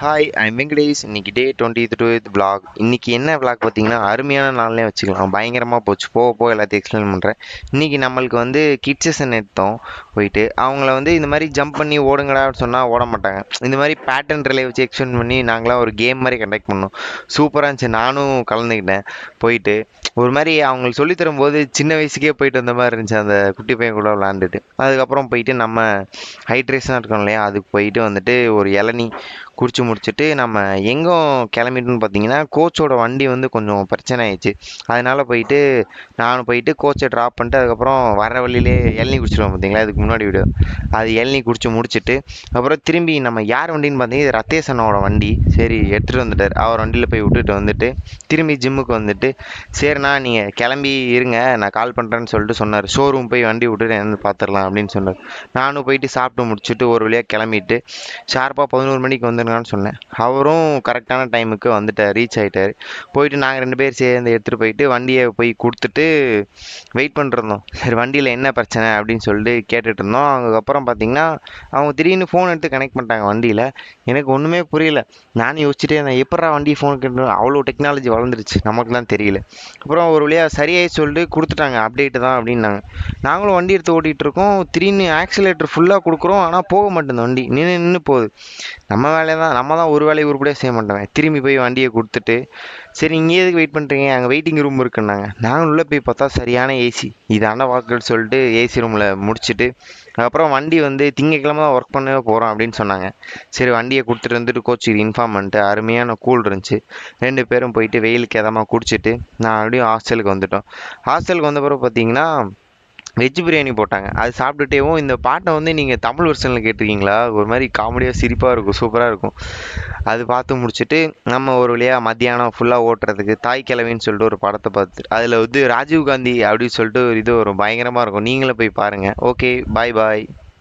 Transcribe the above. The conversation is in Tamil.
Hi I'm Venkatesh. இன்னைக்கு டே 22th vlog. இன்னைக்கு என்ன vlog பார்த்தீங்கன்னா அருமையான நாள்னே வச்சுக்கலாம். பயங்கரமாக போச்சு. போக போக எல்லாத்தையும் எக்ஸ்பிளைன் பண்ணுறேன். இன்னைக்கு நம்மளுக்கு வந்து கிட் செஷன் எடுத்தோம். போயிட்டு அவங்கள வந்து இந்த மாதிரி ஜம்ப் பண்ணி ஓடுங்கடா சொன்னால் ஓட மாட்டாங்க. இந்த மாதிரி பேட்டர்ன் ரிலே வச்சு எக்ஸ்பிளைன் பண்ணி நாங்களாம் ஒரு கேம் மாதிரி கண்டக்ட் பண்ணோம். சூப்பராக இருந்துச்சு. நானும் கலந்துக்கிட்டேன். போயிட்டு ஒரு மாதிரி அவங்களுக்கு சொல்லித் தரும்போது சின்ன வயசுக்கே போயிட்டு வந்த மாதிரி இருந்துச்சு. அந்த குட்டி பையன் கூட விளாண்டுட்டு அதுக்கப்புறம் போயிட்டு நம்ம ஹைட்ரேஷனாக இருக்கோம் இல்லையா, அதுக்கு போயிட்டு வந்துட்டு ஒரு இளநீ குடிச்சு முடிச்சுட்டு நம்ம எங்கும் கிளம்பிட்டோன்னு பார்த்தீங்கன்னா கோச்சோட வண்டி வந்து கொஞ்சம் பிரச்சனை ஆயிடுச்சு. அதனால போயிட்டு நான் போயிட்டு கோச்சை ட்ராப் பண்ணிட்டு அதுக்கப்புறம் வர வழியிலே இளநீ குடிச்சிடுவோம் பார்த்தீங்களா, இதுக்கு முன்னாடி வீடியோ. அது இளநீ குடிச்சு முடிச்சுட்டு அப்புறம் திரும்பி நம்ம யார் வண்டின்னு பார்த்தீங்கன்னா இது ரத்தேசனோட வண்டி. சரி எடுத்துகிட்டு வந்துட்டார். அவர் வண்டியில் போய் விட்டுட்டு வந்துட்டு திரும்பி ஜிம்முக்கு வந்துட்டு சரிண்ணா நீங்கள் கிளம்பி இருங்க நான் கால் பண்ணுறேன்னு சொல்லிட்டு சொன்னார். ஷோரூம் போய் வண்டி விட்டுட்டு என்னன்னு பார்த்துடலாம் அப்படின்னு சொன்னார். நானும் போயிட்டு சாப்பிட்டு முடிச்சுட்டு ஒரு வழியாக கிளம்பிட்டு ஷார்ப்பாக 11 மணிக்கு வந்துருங்கன்னு சொன்னேன். அவரும் கரெக்டான டைமுக்கு வந்துட்டார், ரீச் ஆகிட்டார். போயிட்டு நாங்கள் 2 பேர் சேர்ந்து எடுத்துகிட்டு போயிட்டு வண்டியை போய் கொடுத்துட்டு வெயிட் பண்ணிருந்தோம். சரி வண்டியில் என்ன பிரச்சனை அப்படின்னு சொல்லிட்டு கேட்டுட்டு இருந்தோம். அதுக்கப்புறம் பார்த்தீங்கன்னா அவங்க திடீர்னு ஃபோன் எடுத்து கனெக்ட் பண்ணிட்டாங்க வண்டியில். எனக்கு ஒன்றுமே புரியல. நானும் யோசிச்சுட்டே இருந்தேன், எப்படா வண்டி ஃபோன் கேட்டு அவ்வளோ டெக்னாலஜி வளர்ந்துருச்சு நமக்கு தான் தெரியல. அப்புறம் ஒரு வழியாக சரியாகி சொல்லிட்டு கொடுத்துட்டாங்க, அப்டேட்டு தான் அப்படின்னாங்க. நாங்களும் வண்டி எடுத்து ஓட்டிகிட்டு இருக்கோம். திடீர்னு ஆக்சிலேட்டர் ஃபுல்லாக கொடுக்குறோம், ஆனால் போக மாட்டேங்குது வண்டி, நின்று நின்று போகுது. நம்ம வேலையை தான் நம்ம தான் ஒரு வேலையை உருப்படியாக செய்ய மாட்டோம். திரும்பி போய் வண்டியை கொடுத்துட்டு சரி இங்கே எதுக்கு வெயிட் பண்ணுறீங்க, அங்கே வெயிட்டிங் ரூம் இருக்குன்னாங்க. நாங்கள் உள்ளே போய் பார்த்தா சரியான ஏசி. இதான வாக்குன்னு சொல்லிட்டு ஏசி ரூமில் முடிச்சுட்டு அதுக்கப்புறம் வண்டி வந்து திங்கக்கிழமை தான் ஒர்க் பண்ணவே போகிறோம் அப்படின்னு சொன்னாங்க. சரி வண்டியை கொடுத்துட்டு வந்துட்டு கோச்சுக்கு இன்ஃபார்ம் பண்ணிட்டு அருமையான கூல் இருந்துச்சு. 2 பேரும் போயிட்டு வெயிலுக்கு எதமாக குடிச்சிட்டு நான் அப்படியும் ஹாஸ்டலுக்கு வந்துட்டோம். ஹாஸ்டலுக்கு வந்த பிறகு பார்த்தீங்கன்னா வெஜ் பிரியாணி போட்டாங்க. அது சாப்பிட்டுட்டேவும் இந்த பாட்டை வந்து நீங்கள் தமிழ் வெர்ஷனில் கேட்டிருக்கீங்களா, ஒரு மாதிரி காமெடியாக சிரிப்பாக இருக்கும், சூப்பராக இருக்கும். அது பார்த்து முடிச்சுட்டு நம்ம ஒரு வழியாக மத்தியானம் ஃபுல்லாக ஓட்டுறதுக்கு தாய் கிழவின்னு சொல்லிட்டு ஒரு படத்தை பார்த்து அதில் வந்து ராஜீவ் காந்தி அப்படின்னு சொல்லிட்டு ஒரு இது வரும், பயங்கரமாக இருக்கும். நீங்களும் போய் பாருங்கள். ஓகே, பாய் பாய்.